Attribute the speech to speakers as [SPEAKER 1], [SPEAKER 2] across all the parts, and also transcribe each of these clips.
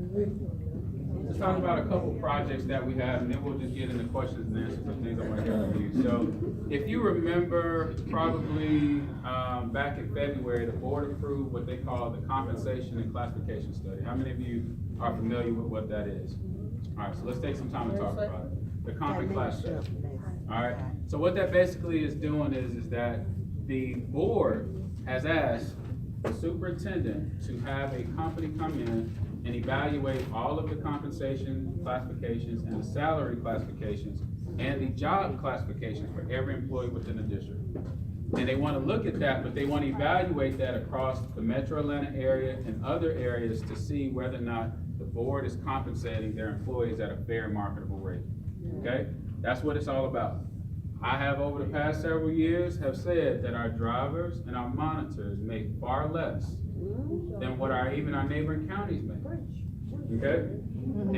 [SPEAKER 1] Let's talk about a couple projects that we have, and then we'll just get into questions and answers of things I want to hear from you. So, if you remember, probably back in February, the board approved what they call the compensation and classification study. How many of you are familiar with what that is? All right, so let's take some time to talk about it. The comp and class study. All right, so what that basically is doing is that the board has asked the superintendent to have a company come in and evaluate all of the compensation classifications and the salary classifications and the job classifications for every employee within the district. And they want to look at that, but they want to evaluate that across the metro Atlanta area and other areas to see whether or not the board is compensating their employees at a fair marketable rate. Okay? That's what it's all about. I have over the past several years have said that our drivers and our monitors make far less than what even our neighboring counties make. Okay?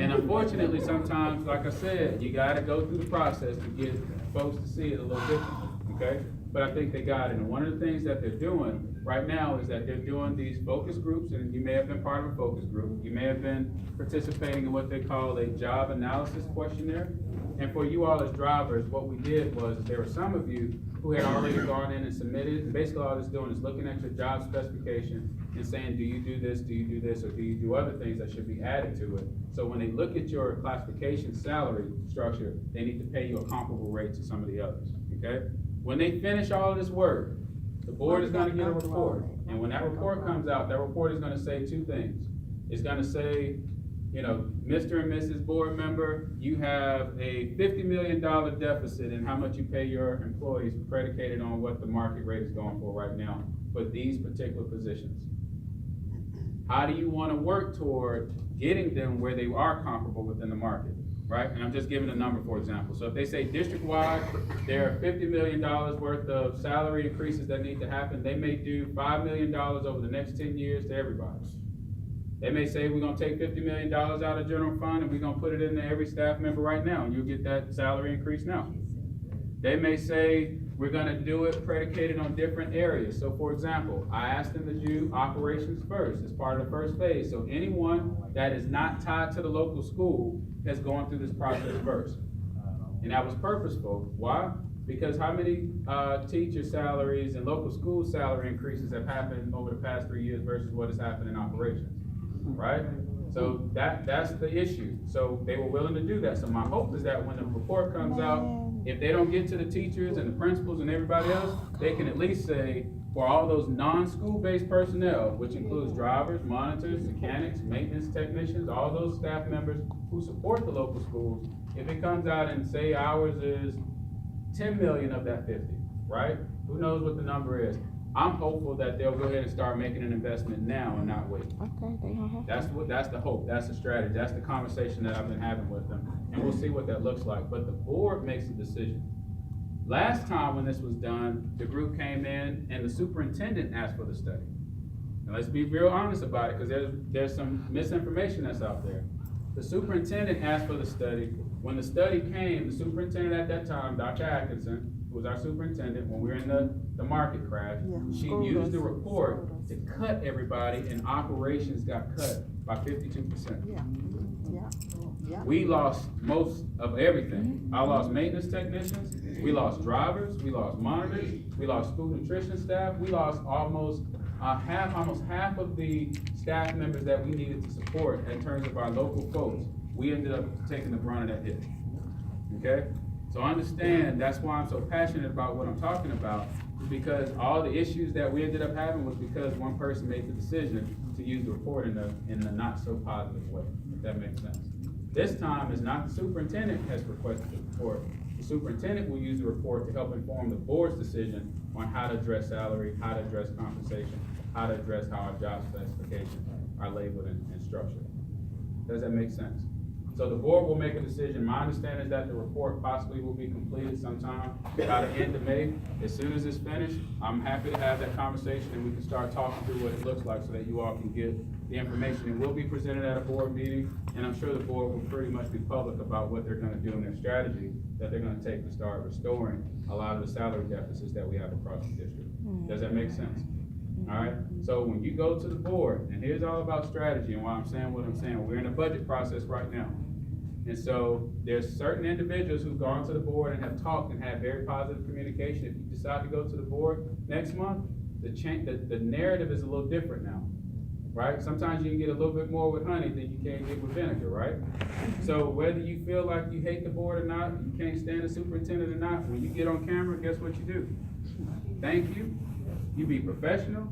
[SPEAKER 1] And unfortunately, sometimes, like I said, you gotta go through the process to get folks to see it a little differently. Okay? But I think they got it. And one of the things that they're doing right now is that they're doing these focus groups, and you may have been part of a focus group. You may have been participating in what they call a job analysis questionnaire. And for you all as drivers, what we did was there were some of you who had already gone in and submitted. And basically all it's doing is looking at your job specification and saying, do you do this, or do you do other things that should be added to it? So when they look at your classification salary structure, they need to pay you a comparable rate to some of the others, okay? When they finish all of this work, the board is gonna get a report. And when that report comes out, that report is gonna say two things. It's gonna say, you know, Mr. and Mrs. Board Member, you have a $50 million deficit in how much you pay your employees predicated on what the market rate is going for right now for these particular positions. How do you want to work toward getting them where they are comparable within the market, right? And I'm just giving a number, for example. So if they say district-wide, there are $50 million worth of salary increases that need to happen, they may do $5 million over the next 10 years to everybody. They may say, we're gonna take $50 million out of general fund and we're gonna put it into every staff member right now, and you'll get that salary increase now. They may say, we're gonna do it predicated on different areas. So for example, I asked them to do operations first as part of the first phase. So anyone that is not tied to the local school has gone through this process first. And that was purposeful. Why? Because how many teacher salaries and local school salary increases have happened over the past 3 years versus what has happened in operations? Right? So that's the issue. So they were willing to do that. So my hope is that when the report comes out, if they don't get to the teachers and the principals and everybody else, they can at least say, for all those non-school based personnel, which includes drivers, monitors, mechanics, maintenance technicians, all those staff members who support the local schools, if it comes out and say ours is 10 million of that 50, right? Who knows what the number is? I'm hopeful that they'll go ahead and start making an investment now and not wait.
[SPEAKER 2] Okay,
[SPEAKER 1] That's the hope, that's the strategy, that's the conversation that I've been having with them, and we'll see what that looks like. But the board makes a decision. Last time when this was done, the group came in and the superintendent asked for the study. Now let's be real honest about it, because there's some misinformation that's out there. The superintendent asked for the study. When the study came, the superintendent at that time, Dr. Atkinson, who was our superintendent when we were in the market crash, she used the report to cut everybody, and operations got cut by 52%. We lost most of everything. I lost maintenance technicians, we lost drivers, we lost monitors, we lost school nutrition staff, we lost almost half of the staff members that we needed to support in terms of our local folks. We ended up taking the brunt of that hit. Okay? So understand, that's why I'm so passionate about what I'm talking about, is because all the issues that we ended up having was because one person made the decision to use the report in a not so positive way, if that makes sense. This time, it's not the superintendent has requested the report. The superintendent will use the report to help inform the board's decision on how to address salary, how to address compensation, how to address how our job specifications are labeled and structured. Does that make sense? So the board will make a decision. My understanding is that the report possibly will be completed sometime by the end of May. As soon as it's finished, I'm happy to have that conversation and we can start talking through what it looks like so that you all can get the information. It will be presented at a board meeting, and I'm sure the board will pretty much be public about what they're gonna do in their strategy that they're gonna take to start restoring a lot of the salary deficits that we have across the district. Does that make sense? all right? So when you go to the board, and here's all about strategy and why I'm saying what I'm saying, we're in a budget process right now. And so there's certain individuals who've gone to the board and have talked and had very positive communication. If you decide to go to the board next month, the narrative is a little different now, right? Sometimes you can get a little bit more with honey than you can get with vinegar, right? So whether you feel like you hate the board or not, you can't stand the superintendent or not, when you get on camera, guess what you do? Thank you. You be professional.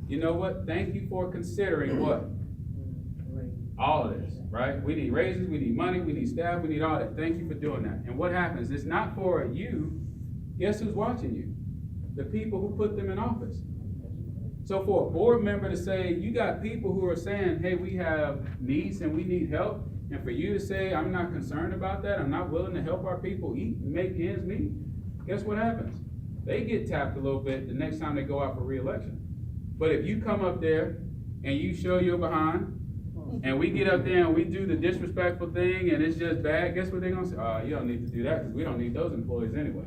[SPEAKER 1] You know what? Thank you for considering what? All of this, right? We need raises, we need money, we need staff, we need all that. Thank you for doing that. And what happens? It's not for you. Guess who's watching you? The people who put them in office. So for a board member to say, you got people who are saying, hey, we have needs and we need help, and for you to say, I'm not concerned about that, I'm not willing to help our people eat and make ends meet, guess what happens? They get tapped a little bit the next time they go out for re-election. But if you come up there and you show your behind, and we get up there and we do the disrespectful thing and it's just bad, guess what they're gonna say? Oh, you don't need to do that because we don't need those employees anyway.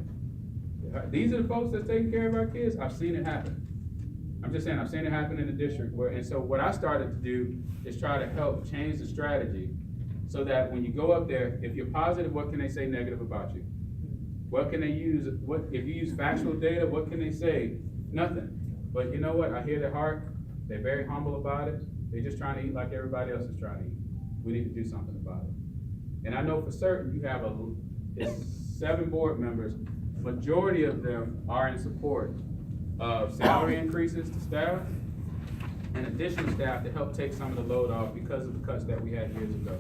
[SPEAKER 1] These are the folks that's taking care of our kids. I've seen it happen. I'm just saying, I've seen it happen in the district and so what I started to do is try to help change the strategy so that when you go up there, if you're positive, what can they say negative about you? What can they use? If you use factual data, what can they say? Nothing. But you know what? I hear their heart. They're very humble about it. They're just trying to eat like everybody else is trying to eat. We need to do something about it. And I know for certain you have it's 7 board members. Majority of them are in support of salary increases to staff and additional staff to help take some of the load off because of the cuts that we had years ago.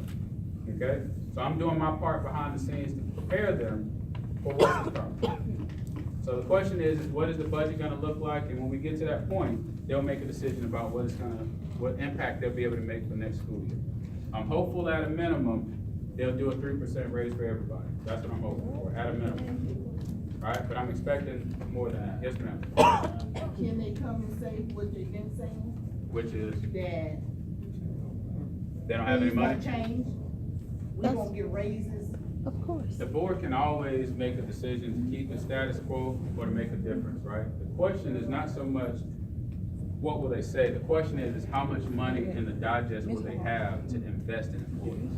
[SPEAKER 1] Okay? So I'm doing my part behind the scenes to prepare them for what's to come. So the question is what is the budget gonna look like? And when we get to that point, they'll make a decision about what impact they'll be able to make for next school year. I'm hopeful at a minimum, they'll do a 3% raise for everybody. That's what I'm hoping for, at a minimum. All right, but I'm expecting more than that. Yes, ma'am.
[SPEAKER 2] Can they come and say what they've been saying?
[SPEAKER 1] Which is?
[SPEAKER 2] That
[SPEAKER 1] they don't have any money?
[SPEAKER 2] things won't change, we won't get raises.
[SPEAKER 3] Of course.
[SPEAKER 1] The board can always make a decision to keep the status quo or to make a difference, right? The question is not so much what will they say, the question is how much money in the digest will they have to invest in employees?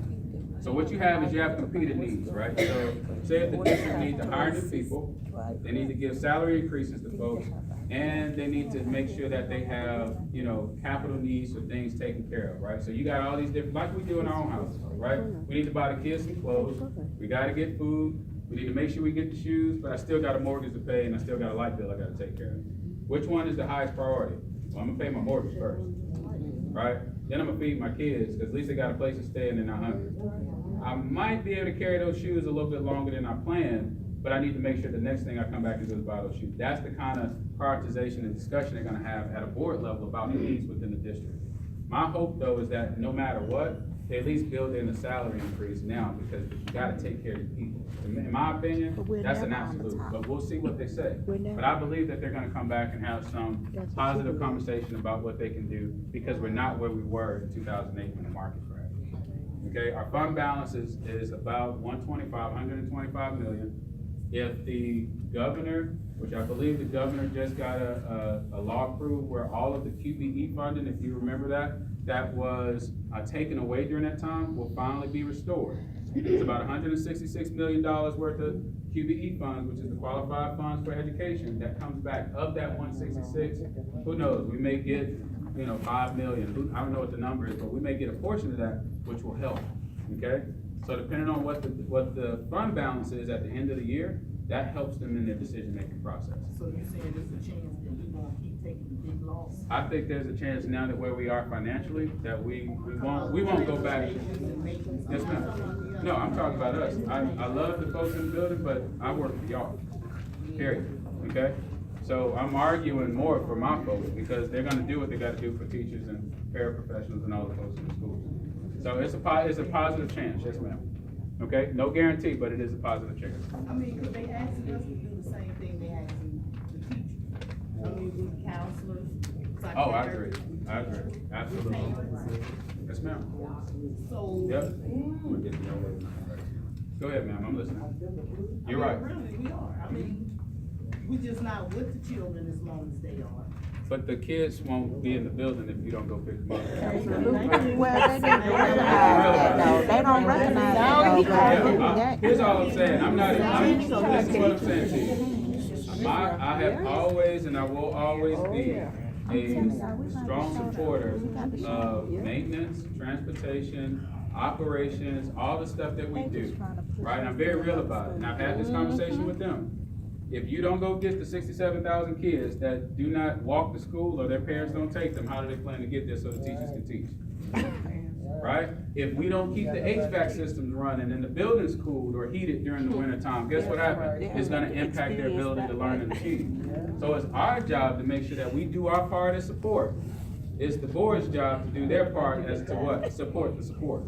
[SPEAKER 1] So what you have is you have competing needs, right? So say if the district needs to hire new people, they need to give salary increases to folks, and they need to make sure that they have, capital needs for things taken care of, right? So you got all these different, like we do in our own house, right? We need to buy the kids some clothes, we gotta get food, we need to make sure we get the shoes, but I still got a mortgage to pay and I still got a light bill I gotta take care of. Which one is the highest priority? Well, I'm gonna pay my mortgage first, right? Then I'm gonna feed my kids, because at least they got a place to stay and they're not hungry. I might be able to carry those shoes a little bit longer than I planned, but I need to make sure the next thing I come back and do is buy those shoes. That's the kind of prioritization and discussion they're gonna have at a board level about the needs within the district. My hope, though, is that no matter what, they at least build in a salary increase now, because you gotta take care of your people. In my opinion, that's an absolute, but we'll see what they say. But I believe that they're gonna come back and have some positive conversation about what they can do, because we're not where we were in 2008 when the market crashed. Okay, our fund balance is about 125 million. If the governor, which I believe the governor just got a law approved where all of the QBE funding, if you remember that was taken away during that time, will finally be restored. It's about $166 million worth of QBE funds, which is the qualified funds for education, that comes back. Of that 166, who knows, we may get 5 million, I don't know what the number is, but we may get a portion of that, which will help, okay? So depending on what the fund balance is at the end of the year, that helps them in their decision-making process.
[SPEAKER 2] So you're saying there's a chance that we won't keep taking the big loss?
[SPEAKER 1] I think there's a chance now that where we are financially, that we won't go back. Yes, ma'am. No, I'm talking about us. I love the folks in the building, but I work for y'all, period, okay? So I'm arguing more for my folks, because they're gonna do what they gotta do for teachers and paraprofessionals and all the folks in the schools. So it's a positive chance, yes ma'am. Okay, no guarantee, but it is a positive chance.
[SPEAKER 2] I mean, could they ask us to do the same thing they ask the teachers? I mean, the counselors,
[SPEAKER 1] Oh, I agree, absolutely. Yes ma'am.
[SPEAKER 2] So.
[SPEAKER 1] Yep. Go ahead ma'am, I'm listening. You're right.
[SPEAKER 2] Really, we are. I mean, we're just not with the children as long as they are.
[SPEAKER 1] but the kids won't be in the building if you don't go pick them up.
[SPEAKER 3] Well, they don't recognize that though. They don't recognize that.
[SPEAKER 1] Here's all I'm saying, this is what I'm saying to you. I have always and I will always be a strong supporter of maintenance, transportation, operations, all the stuff that we do, right? And I'm very real about it, and I've had this conversation with them. If you don't go get the 67,000 kids that do not walk to school or their parents don't take them, how do they plan to get there so the teachers can teach? Right? If we don't keep the HVAC systems running and the building's cooled or heated during the winter time, guess what happens? It's gonna impact their ability to learn and achieve. So it's our job to make sure that we do our part as support. It's the board's job to do their part as to what? Support the support.